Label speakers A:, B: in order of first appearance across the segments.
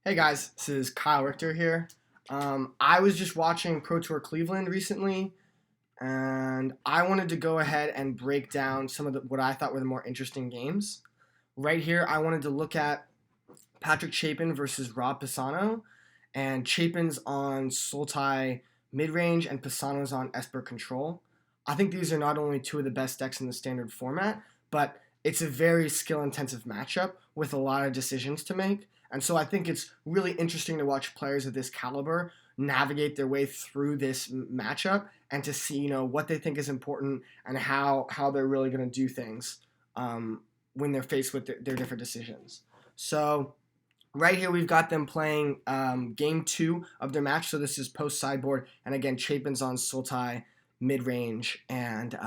A: Hey guys, this is Kyle Richter here. I was just watching Pro Tour Cleveland recently, and I wanted to go ahead and break down some of what I thought were the more interesting games. Right here, I wanted to look at Patrick Chapin versus Rob Pisano, and Chapin's on Sultai mid range, and Pisano's on Esper control. I think these are not only two of the best decks in the standard format, but it's a very skill intensive matchup with a lot of decisions to make. And so I think it's really interesting to watch players of this caliber navigate their way through this matchup and to see, what they think is important and how they're really going to do things when they're faced with their different decisions. So right here, we've got them playing game two of their match. So this is post sideboard. And again, Chapin's on Sultai mid range and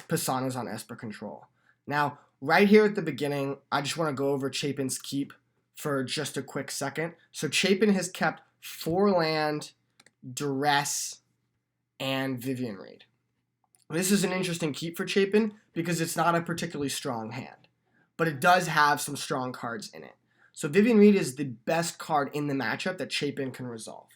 A: Pisano's on Esper control. Now, right here at the beginning, I just want to go over Chapin's keep for just a quick second. So Chapin has kept 4-land, Duress, and Vivian Reed. This is an interesting keep for Chapin because it's not a particularly strong hand, but it does have some strong cards in it. So Vivian Reed is the best card in the matchup that Chapin can resolve.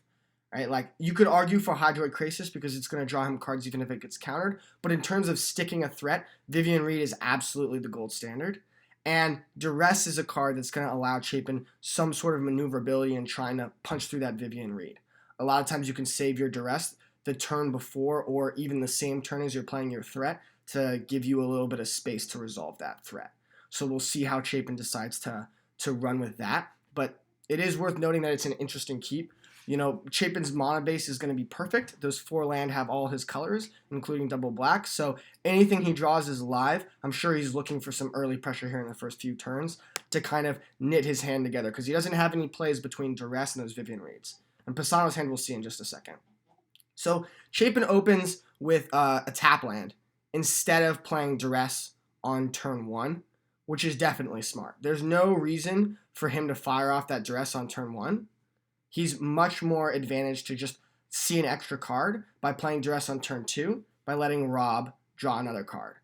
A: Right? Like, you could argue for Hydroid Krasis because it's going to draw him cards even if it gets countered, but in terms of sticking a threat, Vivian Reed is absolutely the gold standard. And Duress is a card that's going to allow Chapin some sort of maneuverability in trying to punch through that Vivian Reed. A lot of times you can save your Duress the turn before or even the same turn as you're playing your threat to give you a little bit of space to resolve that threat. So we'll see how Chapin decides to run with that. But it is worth noting that it's an interesting keep. Chapin's mana base is going to be perfect. Those 4-land have all his colors, including double black. So anything he draws is live. I'm sure he's looking for some early pressure here in the first few turns to kind of knit his hand together because he doesn't have any plays between Duress and those Vivian Reeds. And Pisano's hand we'll see in just a second. So Chapin opens with a tap land instead of playing Duress on turn 1, which is definitely smart. There's no reason for him to fire off that Duress on turn 1. He's much more advantaged to just see an extra card by playing Duress on turn 2 by letting Rob draw another card.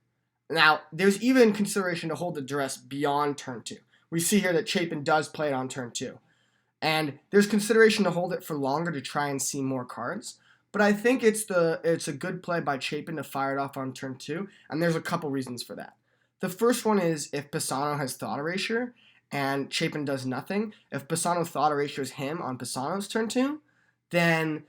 A: Now, there's even consideration to hold the Duress beyond turn 2. We see here that Chapin does play it on turn 2. And there's consideration to hold it for longer to try and see more cards. But I think it's a good play by Chapin to fire it off on turn 2, and there's a couple reasons for that. The first one is if Pisano has Thought Erasure, and Chapin does nothing. If Pisano Thought Erasures him on Pisano's turn 2, then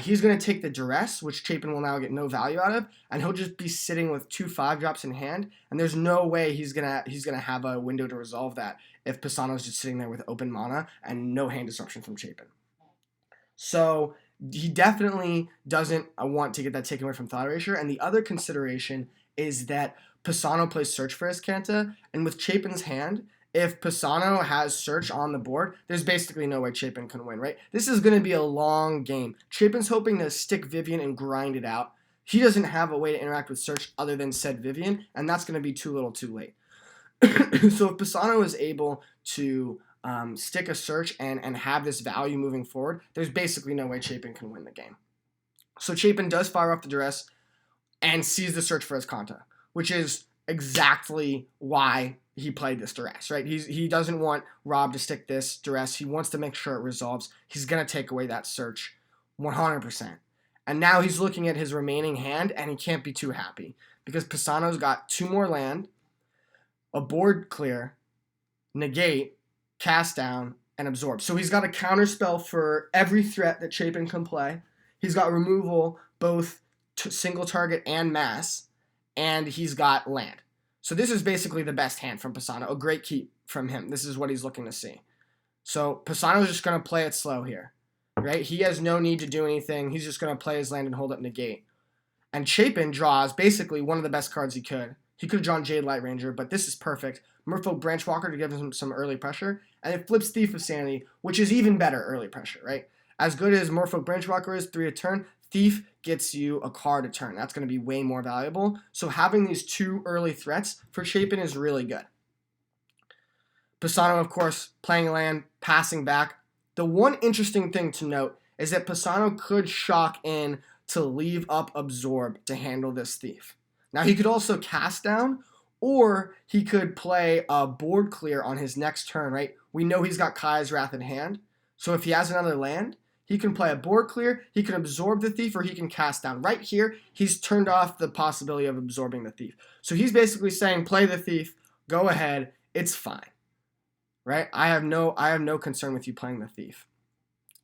A: he's going to take the Duress, which Chapin will now get no value out of, and he'll just be sitting with 2 5-drops in hand, and there's no way he's gonna have a window to resolve that if Pisano's just sitting there with open mana and no hand disruption from Chapin. So he definitely doesn't want to get that taken away from Thought Erasure, and the other consideration is that Pisano plays Search for Azcanta, and with Chapin's hand, if Pisano has Search on the board, there's basically no way Chapin can win, right? This is going to be a long game. Chapin's hoping to stick Vivian and grind it out. He doesn't have a way to interact with Search other than said Vivian, and that's going to be too little too late. So if Pisano is able to stick a Search and have this value moving forward, there's basically no way Chapin can win the game. So Chapin does fire off the Duress and sees the Search for Azcanta, which is exactly why he played this Duress, right? He doesn't want Rob to stick this Duress. He wants to make sure it resolves. He's going to take away that Search 100%. And now he's looking at his remaining hand, and he can't be too happy because Pisano's got 2 more land, a board clear, negate, cast down, and absorb. So he's got a counterspell for every threat that Chapin can play. He's got removal, both single target and mass, and he's got land. So this is basically the best hand from Pisano. A great keep from him. This is what he's looking to see. So Pisano's just going to play it slow here, right? He has no need to do anything. He's just going to play his land and hold up negate. And Chapin draws basically one of the best cards he could. He could have drawn Jade Light Ranger, but this is perfect. Merfolk Branchwalker to give him some early pressure. And it flips Thief of Sanity, which is even better early pressure, right? As good as Merfolk Branchwalker is, 3 a turn, Thief gets you a card a turn. That's going to be way more valuable. So having these 2 early threats for Chapin is really good. Pisano, of course, playing land, passing back. The one interesting thing to note is that Pisano could shock in to leave up Absorb to handle this Thief. Now, he could also cast down, or he could play a board clear on his next turn, right? We know he's got Kai's Wrath in hand, So if he has another land, he can play a board clear, he can absorb the thief, or he can cast down. Right here, he's turned off the possibility of absorbing the thief. So he's basically saying, play the thief, go ahead, it's fine. Right? I have no concern with you playing the thief.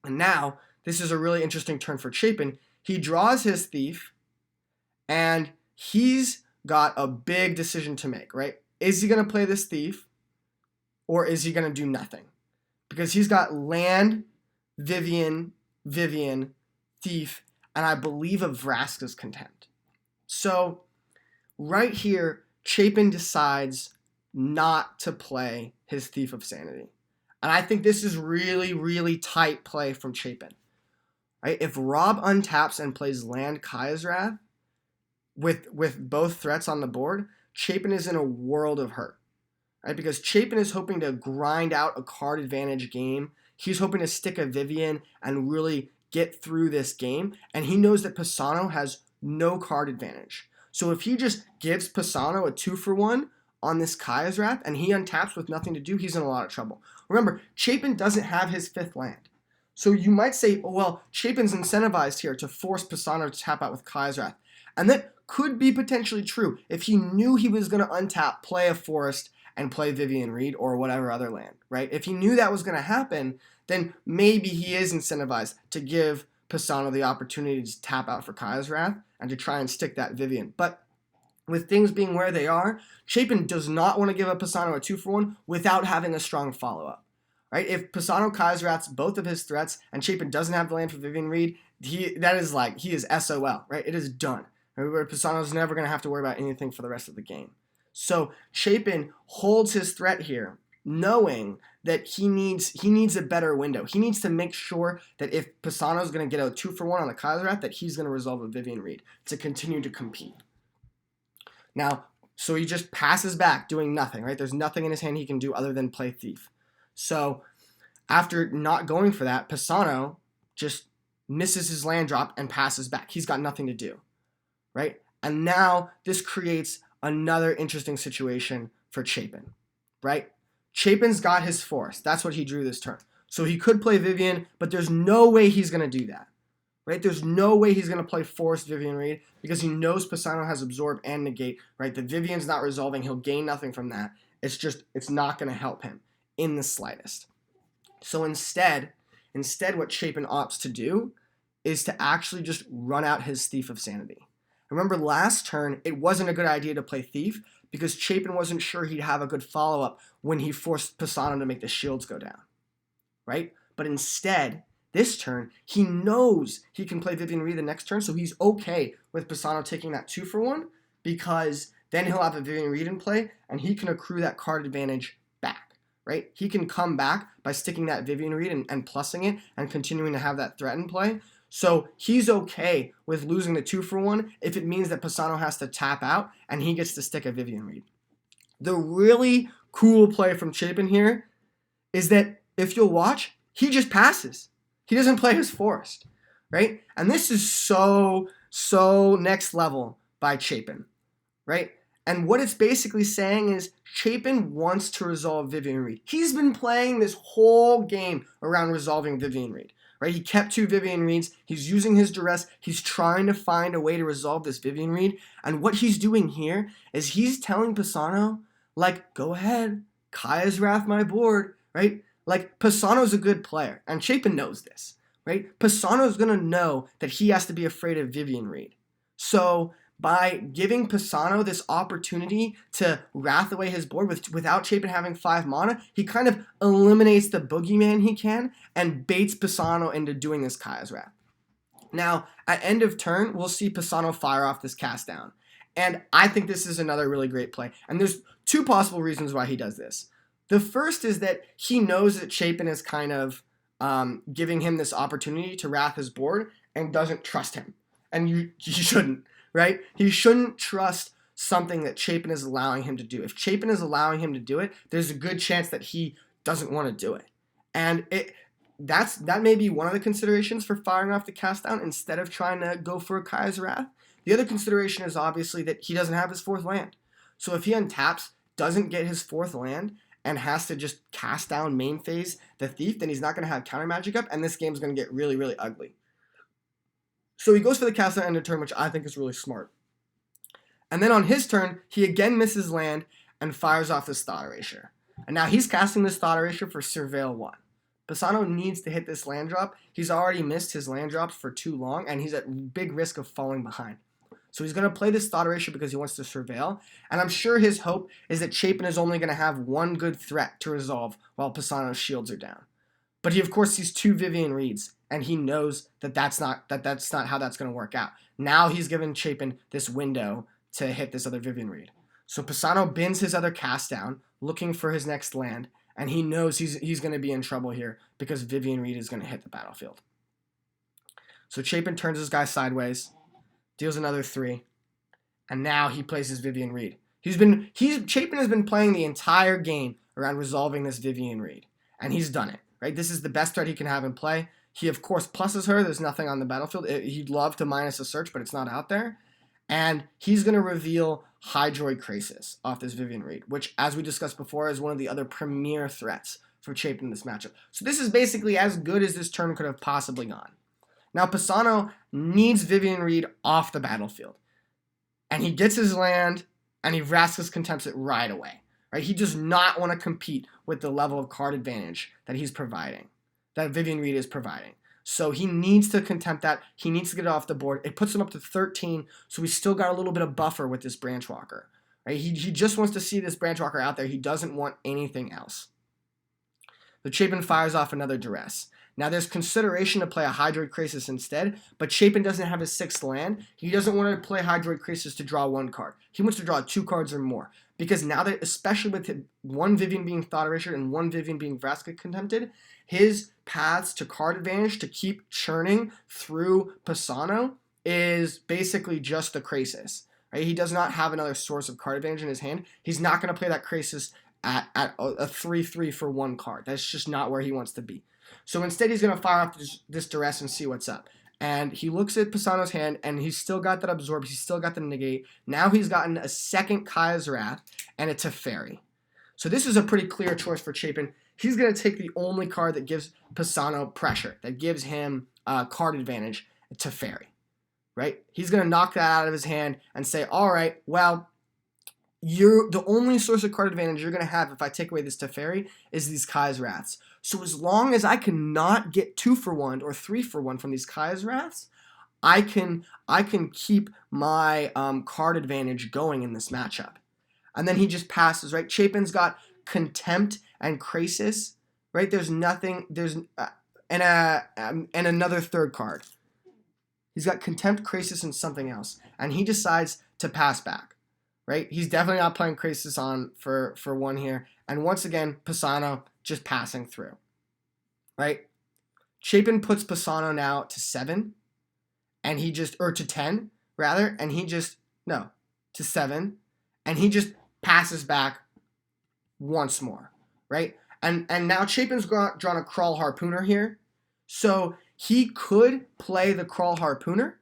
A: And now, this is a really interesting turn for Chapin. He draws his thief, and he's got a big decision to make, right? Is he going to play this thief, or is he going to do nothing? Because he's got land, Vivian, thief, and I believe a Vraska's Contempt. So right here, Chapin decides not to play his Thief of Sanity. And I think this is really, really tight play from Chapin. Right? If Rob untaps and plays land Kaya's Wrath with both threats on the board, Chapin is in a world of hurt. Right? Because Chapin is hoping to grind out a card advantage game. He's hoping to stick a Vivian and really get through this game. And he knows that Pisano has no card advantage. So if he just gives Pisano a 2-for-1 on this Kaya's Wrath and he untaps with nothing to do, he's in a lot of trouble. Remember, Chapin doesn't have his 5th land. So you might say, oh, well, Chapin's incentivized here to force Pisano to tap out with Kaya's Wrath. And that could be potentially true if he knew he was going to untap, play a forest, and play Vivian Reed or whatever other land, right? If he knew that was going to happen, then maybe he is incentivized to give Pisano the opportunity to tap out for Kaya's Wrath and to try and stick that Vivian. But with things being where they are, Chapin does not want to give up Pisano a 2-for-1 without having a strong follow-up. Right? If Pisano Kaya's Wraths both of his threats and Chapin doesn't have the land for Vivian Reed, he is SOL, right? It is done. Pisano's never going to have to worry about anything for the rest of the game. So Chapin holds his threat here, knowing that he needs a better window. He needs to make sure that if Pisano's going to get a 2-for-1 on the Kaya's Wrath, that he's going to resolve a Vivian Reed to continue to compete. Now, so he just passes back, doing nothing, right? There's nothing in his hand he can do other than play Thief. So after not going for that, Pisano just misses his land drop and passes back. He's got nothing to do, right? And now this creates another interesting situation for Chapin, right? Chapin's got his forest. That's what he drew this turn. So he could play Vivian, but there's no way he's going to do that, right? There's no way he's going to play forest Vivian Reed because he knows Pisano has absorb and negate, right? The Vivian's not resolving. He'll gain nothing from that. It's not going to help him in the slightest. So instead what Chapin opts to do is to actually just run out his Thief of Sanity. Remember last turn, it wasn't a good idea to play Thief because Chapin wasn't sure he'd have a good follow-up when he forced Pisano to make the shields go down, right? But instead, this turn, he knows he can play Vivian Reed the next turn, so he's okay with Pisano taking that 2-for-1 because then he'll have a Vivian Reed in play and he can accrue that card advantage back, right? He can come back by sticking that Vivian Reed and plussing it and continuing to have that threat in play. So he's okay with losing the 2-for-1 if it means that Pisano has to tap out and he gets to stick a Vivian Reed. The really cool play from Chapin here is that if you'll watch, he just passes. He doesn't play his forest, right? And this is so next level by Chapin, right? And what it's basically saying is Chapin wants to resolve Vivian Reed. He's been playing this whole game around resolving Vivian Reed. Right? He kept 2 Vivian Reeds. He's using his duress. He's trying to find a way to resolve this Vivian Reed. And what he's doing here is he's telling Pisano, like, go ahead. Kaya's Wrath my board, right? Like, Pisano's a good player. And Chapin knows this, right? Pisano's going to know that he has to be afraid of Vivian Reed. So by giving Pisano this opportunity to wrath away his board without Chapin having 5 mana, he kind of eliminates the boogeyman he can and baits Pisano into doing this Kaya's Wrath. Now, at end of turn, we'll see Pisano fire off this cast down. And I think this is another really great play. And there's 2 possible reasons why he does this. The first is that he knows that Chapin is kind of giving him this opportunity to wrath his board and doesn't trust him. And you shouldn't. Right? He shouldn't trust something that Chapin is allowing him to do. If Chapin is allowing him to do it, there's a good chance that he doesn't want to do it. And that may be one of the considerations for firing off the cast down instead of trying to go for a Kaya's Wrath. The other consideration is obviously that he doesn't have his 4th land. So if he untaps, doesn't get his 4th land, and has to just cast down main phase the Thief, then he's not going to have counter magic up, and this game's going to get really, really ugly. So he goes for the cast down end of turn, which I think is really smart. And then on his turn, he again misses land and fires off this Thought Erasure. And now he's casting this Thought Erasure for Surveil 1. Pisano needs to hit this land drop. He's already missed his land drops for too long, and he's at big risk of falling behind. So he's going to play this Thought Erasure because he wants to surveil, and I'm sure his hope is that Chapin is only going to have one good threat to resolve while Pisano's shields are down. But he, of course, sees 2 Vivian Reeds, and he knows that that's not how that's going to work out. Now he's given Chapin this window to hit this other Vivian Reed. So Pisano bins his other cast down, looking for his next land, and he knows he's going to be in trouble here because Vivian Reed is going to hit the battlefield. So Chapin turns his guy sideways, deals another 3, and now he plays his Vivian Reed. Chapin has been playing the entire game around resolving this Vivian Reed, and he's done it, right? This is the best threat he can have in play. He, of course, pluses her. There's nothing on the battlefield. He'd love to minus a search, but it's not out there. And he's going to reveal Hydroid Krasis off this Vivian Reed, which, as we discussed before, is one of the other premier threats for Chapin in this matchup. So this is basically as good as this turn could have possibly gone. Now, Pisano needs Vivian Reed off the battlefield. And he gets his land, and he Vraska's Contempts it right away. Right? He does not want to compete with the level of card advantage that he's providing, that Vivian Reed is providing. So he needs to contempt that. He needs to get it off the board. It puts him up to 13, so he's still got a little bit of buffer with this Branchwalker. Right? He just wants to see this Branchwalker out there. He doesn't want anything else. The Chapin fires off another Duress. Now, there's consideration to play a Hydroid Krasis instead, but Chapin doesn't have his 6th land. He doesn't want to play Hydroid Krasis to draw 1 card. He wants to draw 2 cards or more, because now that, especially with 1 Vivian being Thought Erasure and 1 Vivian being Vraska Contempted, his paths to card advantage to keep churning through Pisano is basically just the Krasis. Right? He does not have another source of card advantage in his hand. He's not going to play that Krasis at a 3/3 for 1 card. That's just not where he wants to be. So instead, he's going to fire off this Duress and see what's up. And he looks at Pisano's hand, and he's still got that Absorb. He's still got the Negate. Now he's gotten a 2nd Kaya's Wrath and a Teferi. So this is a pretty clear choice for Chapin. He's going to take the only card that gives Pisano pressure, that gives him card advantage, Teferi. Right? He's going to knock that out of his hand and say, all right, well, the only source of card advantage you're going to have if I take away this Teferi is these Kaya's Wraths. So as long as I cannot get 2 for 1 or 3 for 1 from these Kaya's Wraths, I can keep my card advantage going in this matchup. And then he just passes, right? Chapin's got Contempt and Krasis, right? There's nothing, and another 3rd card. He's got Contempt, Krasis, and something else. And he decides to pass back. Right? He's definitely not playing Krasis on for 1 here. And once again, Pisano just passing through. Right? Chapin puts Pisano now to 7. And he just, or to 10, rather. And he just, no, to 7. And he just passes back once more. Right? And now Chapin's drawn a Crawl Harpooner here. So he could play the Crawl Harpooner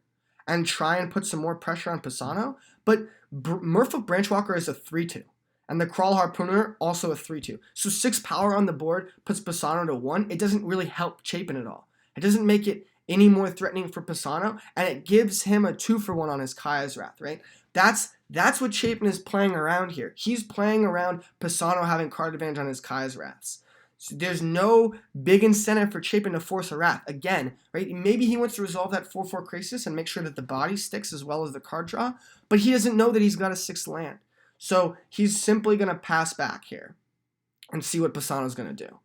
A: and try and put some more pressure on Pisano. But Merfolk Branchwalker is a 3/2, and the Crawl Harpooner also a 3/2. So 6 power on the board puts Pisano to 1. It doesn't really help Chapin at all. It doesn't make it any more threatening for Pisano, and it gives him a 2 for 1 on his Kaya's Wrath, right? That's what Chapin is playing around here. He's playing around Pisano having card advantage on his Kaya's Wraths. So there's no big incentive for Chapin to force a Wrath. Again, right? Maybe he wants to resolve that 4/4 Krasis and make sure that the body sticks as well as the card draw, but he doesn't know that he's got a 6th land. So he's simply going to pass back here and see what Pisano's going to do.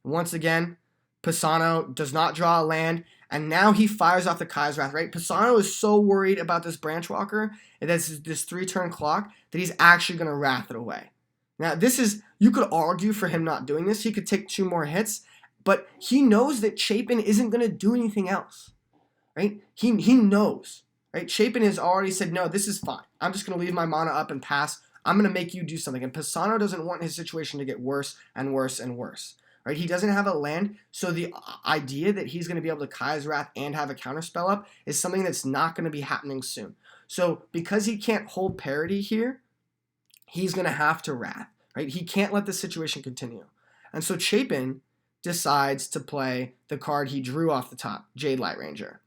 A: Once again, Pisano does not draw a land, and now he fires off the Kaya's Wrath, right? Pisano is so worried about this Branchwalker and this 3-turn clock that he's actually going to Wrath it away. Now, you could argue for him not doing this. He could take 2 more hits, but he knows that Chapin isn't going to do anything else, right? He knows, right? Chapin has already said, no, this is fine. I'm just going to leave my mana up and pass. I'm going to make you do something. And Pisano doesn't want his situation to get worse and worse and worse, right? He doesn't have a land, so the idea that he's going to be able to Kaya's Wrath and have a counterspell up is something that's not going to be happening soon. So because he can't hold parity here, he's going to have to Wrath, right? He can't let this situation continue. And so Chapin decides to play the card he drew off the top, Jade Light Ranger,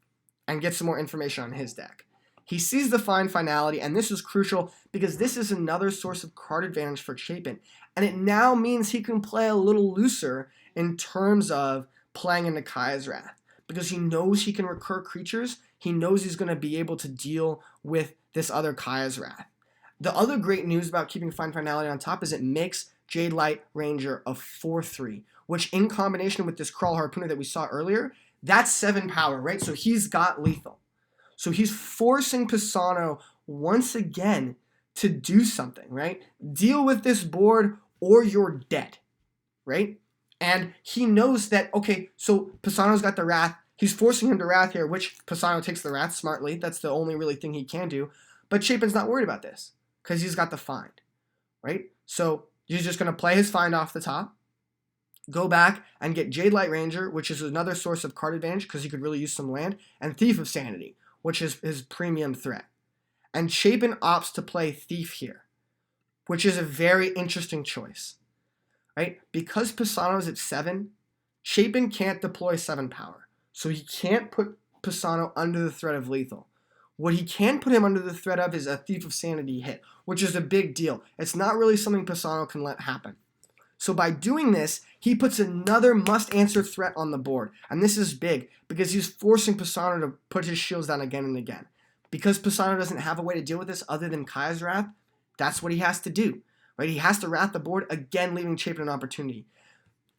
A: and get some more information on his deck. He sees the Find Finality, and this is crucial because this is another source of card advantage for Chapin, and it now means he can play a little looser in terms of playing into Kaya's Wrath, because he knows he can recur creatures, he knows he's going to be able to deal with this other Kaya's Wrath. The other great news about keeping Find Finality on top is it makes Jade Light Ranger a 4/3, which in combination with this Crawl Harpooner that we saw earlier, that's 7 power, right? So he's got lethal. So he's forcing Pisano once again to do something, right? Deal with this board or you're dead, right? And he knows that, okay, so Pisano's got the Wrath. He's forcing him to Wrath here, which Pisano takes the Wrath smartly. That's the only really thing he can do. But Chapin's not worried about this because he's got the Find, right? So he's just going to play his Find off the top, go back and get Jade Light Ranger, which is another source of card advantage because he could really use some land, and Thief of Sanity, which is his premium threat. And Chapin opts to play Thief here, which is a very interesting choice, right? Because Pisano's at 7, Chapin can't deploy 7 power, so he can't put Pisano under the threat of lethal. What he can put him under the threat of is a Thief of Sanity hit, which is a big deal. It's not really something Pisano can let happen. So by doing this, he puts another must-answer threat on the board. And this is big because he's forcing Pisano to put his shields down again and again. Because Pisano doesn't have a way to deal with this other than Kaya's Wrath, that's what he has to do, right? He has to Wrath the board, again leaving Chapin an opportunity.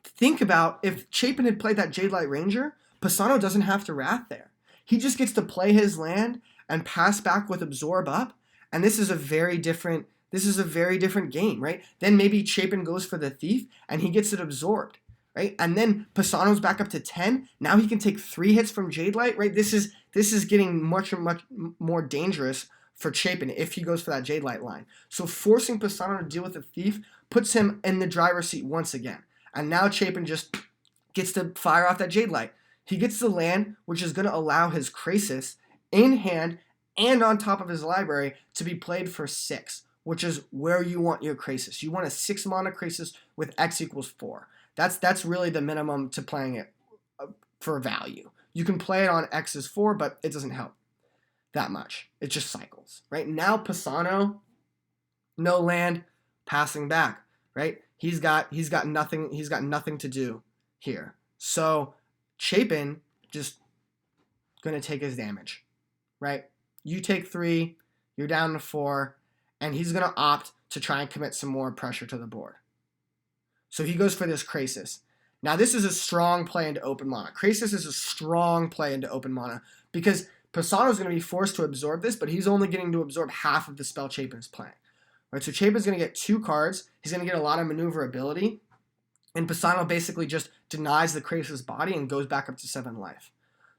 A: Think about if Chapin had played that Jade Light Ranger, Pisano doesn't have to Wrath there. He just gets to play his land and pass back with Absorb up, and this is a very different game, right? Then maybe Chapin goes for the Thief, and he gets it absorbed, right? And then Pisano's back up to 10. Now he can take 3 hits from Jade Light, right? This is getting much more dangerous for Chapin if he goes for that Jade Light line. So forcing Pisano to deal with the Thief puts him in the driver's seat once again. And now Chapin just gets to fire off that Jade Light. He gets the land, which is going to allow his Krasis in hand and on top of his library to be played for 6, which is where you want your Krasis. You want a 6 mana Krasis with X equals 4. That's really the minimum to playing it for value. You can play it on X is 4, but it doesn't help that much. It just cycles, right? Now Pisano, no land, passing back, right? He's got nothing to do here. So Chapin just gonna take his damage, right? You take 3, you're down to 4, and he's gonna opt to try and commit some more pressure to the board. So he goes for this Krasis. Now this is a strong play into open mana. Krasis is a strong play into open mana because Pisano's going to be forced to absorb this, but he's only getting to absorb half of the spell Chapin's playing. Right, so Chapin's going to get 2 cards. He's going to get a lot of maneuverability, and Pisano basically just denies the Krasis body and goes back up to 7 life.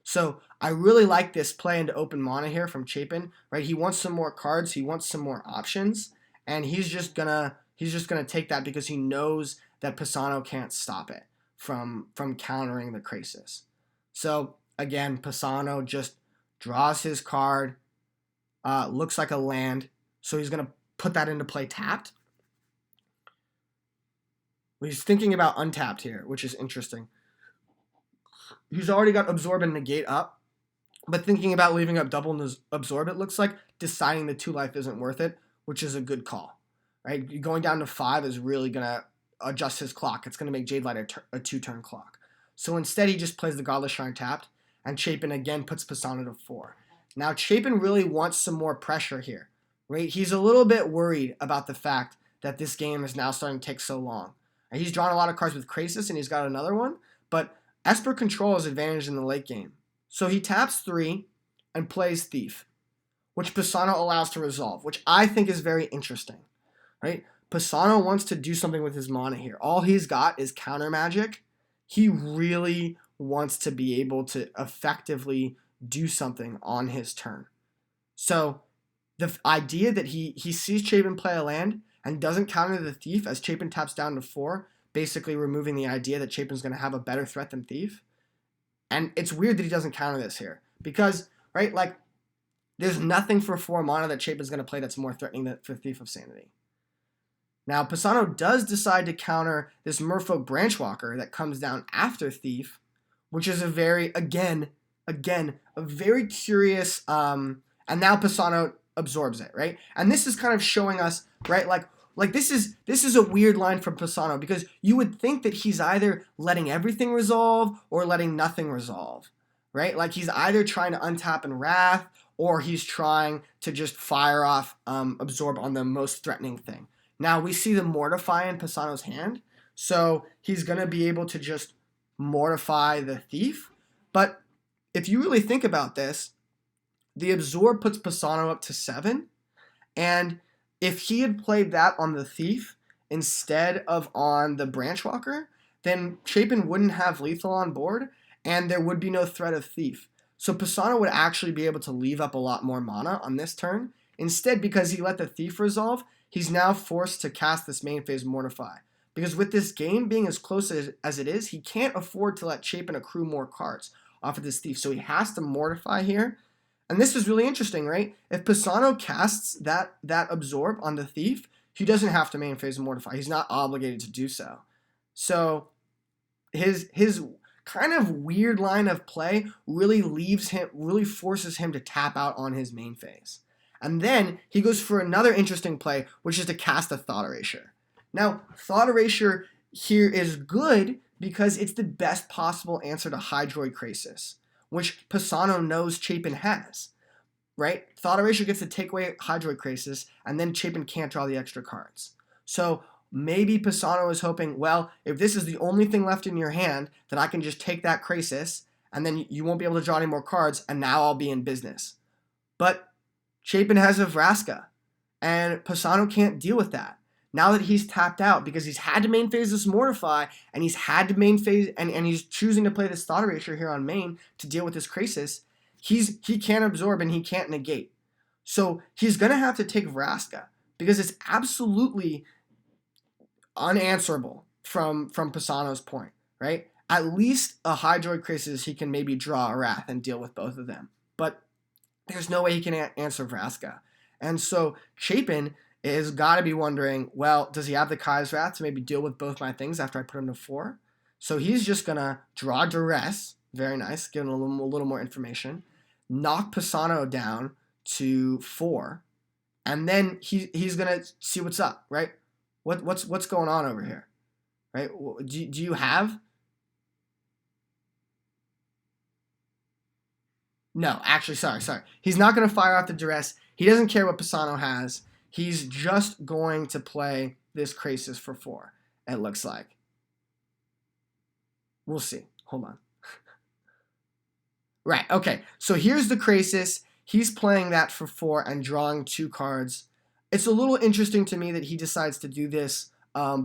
A: So I really like this play into open mana here from Chapin. Right, he wants some more cards, he wants some more options, and he's just gonna take that because he knows that Pisano can't stop it from countering the Krasis. So again, Pisano just draws his card, looks like a land, so he's gonna put that into play tapped. He's thinking about untapped here, which is interesting. He's already got Absorb and Negate up, but thinking about leaving up double Absorb, it looks like deciding the 2 life isn't worth it, which is a good call. Right, going down to 5 is really gonna adjust his clock. It's gonna make Jade Light a 2-turn clock. So instead, he just plays the Godless Shrine tapped, and Chapin again puts Pisano to 4. Now Chapin really wants some more pressure here, right? He's a little bit worried about the fact that this game is now starting to take so long. And he's drawn a lot of cards with Krasis, and he's got another one, but Esper Control is advantage in the late game. So he taps 3 and plays Thief, which Pisano allows to resolve, which I think is very interesting, right? Pisano wants to do something with his mana here. All he's got is counter magic. He really wants to be able to effectively do something on his turn. So the idea that he sees Chapin play a land and doesn't counter the Thief as Chapin taps down to 4, basically removing the idea that Chapin's going to have a better threat than Thief. And it's weird that he doesn't counter this here because, right, like there's nothing for 4 mana that Chapin's going to play that's more threatening than for Thief of Sanity. Now, Pisano does decide to counter this Merfolk Branchwalker that comes down after Thief, which is a very, again, a very curious, and now Pisano absorbs it, right? And this is kind of showing us, right, like this is a weird line from Pisano, because you would think that he's either letting everything resolve or letting nothing resolve, right? Like he's either trying to untap in Wrath, or he's trying to just fire off absorb on the most threatening thing. Now we see the Mortify in Pisano's hand, so he's going to be able to just mortify the Thief. But if you really think about this, the Absorb puts Pisano up to 7, and if he had played that on the Thief instead of on the Branchwalker, then Chapin wouldn't have lethal on board, and there would be no threat of Thief. So Pisano would actually be able to leave up a lot more mana on this turn. Instead, because he let the Thief resolve, he's now forced to cast this main phase Mortify. Because with this game being as close as it is, he can't afford to let Chapin accrue more cards off of this Thief. So he has to Mortify here. And this is really interesting, right? If Pisano casts that Absorb on the Thief, he doesn't have to main phase Mortify. He's not obligated to do so. So his kind of weird line of play really forces him to tap out on his main phase. And then he goes for another interesting play, which is to cast a Thought Erasure. Now, Thought Erasure here is good because it's the best possible answer to Hydroid Krasis, which Pisano knows Chapin has, right? Thought Erasure gets to take away Hydroid Krasis, and then Chapin can't draw the extra cards. So maybe Pisano is hoping, well, if this is the only thing left in your hand, then I can just take that Krasis, and then you won't be able to draw any more cards, and now I'll be in business. But Chapin has a Vraska, and Pisano can't deal with that. Now that he's tapped out, because he's had to main phase this Mortify, and he's had to main phase, and he's choosing to play this Thought Erasure here on main to deal with this Krasis, he can't absorb and he can't negate. So he's going to have to take Vraska, because it's absolutely unanswerable from Pisano's point, right? At least a Hydroid Krasis, he can maybe draw a Wrath and deal with both of them. But there's no way he can answer Vraska. And so Chapin is got to be wondering, well, does he have the Kai's Wrath to maybe deal with both my things after I put him to 4? So he's just going to draw Duress. Very nice. Give him a little more information. Knock Pisano down to 4. And then he's going to see what's up, right? What's going on over here, right? Do you have... No, actually, sorry. He's not going to fire off the Duress. He doesn't care what Pisano has. He's just going to play this Krasis for 4, it looks like. We'll see. Hold on. Right, okay. So here's the Krasis. He's playing that for 4 and drawing 2 cards. It's a little interesting to me that he decides to do this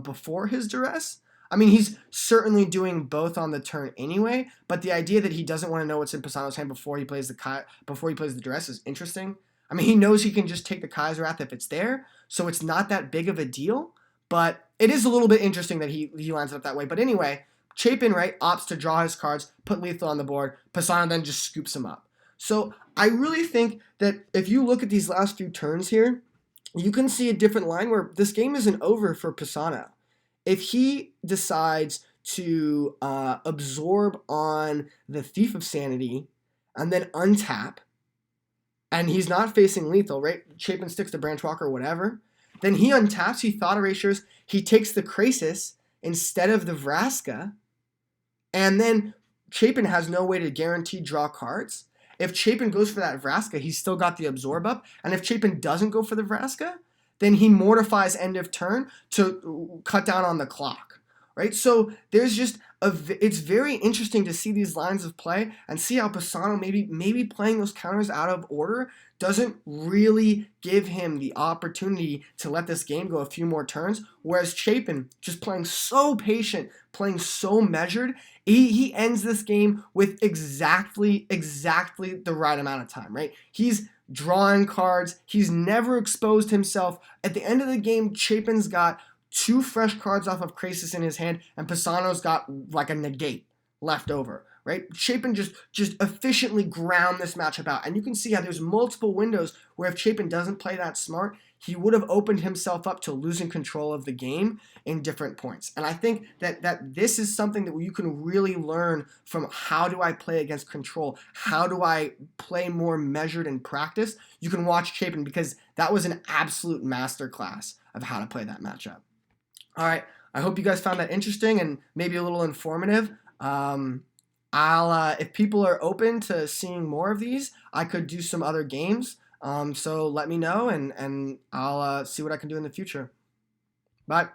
A: before his Duress. I mean, he's certainly doing both on the turn anyway, but the idea that he doesn't want to know what's in Pisano's hand before he plays the Duress is interesting. I mean, he knows he can just take the Kai's Wrath if it's there, so it's not that big of a deal, but it is a little bit interesting that he lines it up that way. But anyway, Chapin, right, opts to draw his cards, put lethal on the board. Pisano then just scoops him up. So I really think that if you look at these last few turns here, you can see a different line where this game isn't over for Pisano. If he decides to absorb on the Thief of Sanity and then untap, and he's not facing lethal, right? Chapin sticks to Branchwalker or whatever. Then he untaps, he Thought Erasures, he takes the Krasis instead of the Vraska, and then Chapin has no way to guarantee draw cards. If Chapin goes for that Vraska, he's still got the Absorb up, and if Chapin doesn't go for the Vraska, then he mortifies end of turn to cut down on the clock, right? So there's just it's very interesting to see these lines of play and see how Pisano maybe playing those counters out of order doesn't really give him the opportunity to let this game go a few more turns, whereas Chapin, just playing so patient, playing so measured, he ends this game with exactly the right amount of time, right? He's drawing cards. He's never exposed himself. At the end of the game, Chapin's got 2 fresh cards off of Krasis in his hand, and Pisano's got like a negate left over, right? Chapin just efficiently ground this matchup out. And you can see how there's multiple windows where if Chapin doesn't play that smart, he would have opened himself up to losing control of the game in different points. And I think that this is something that you can really learn from how do I play against control? How do I play more measured in practice? You can watch Chapin because that was an absolute masterclass of how to play that matchup. All right, I hope you guys found that interesting and maybe a little informative. If people are open to seeing more of these, I could do some other games. So let me know, and I'll see what I can do in the future. Bye.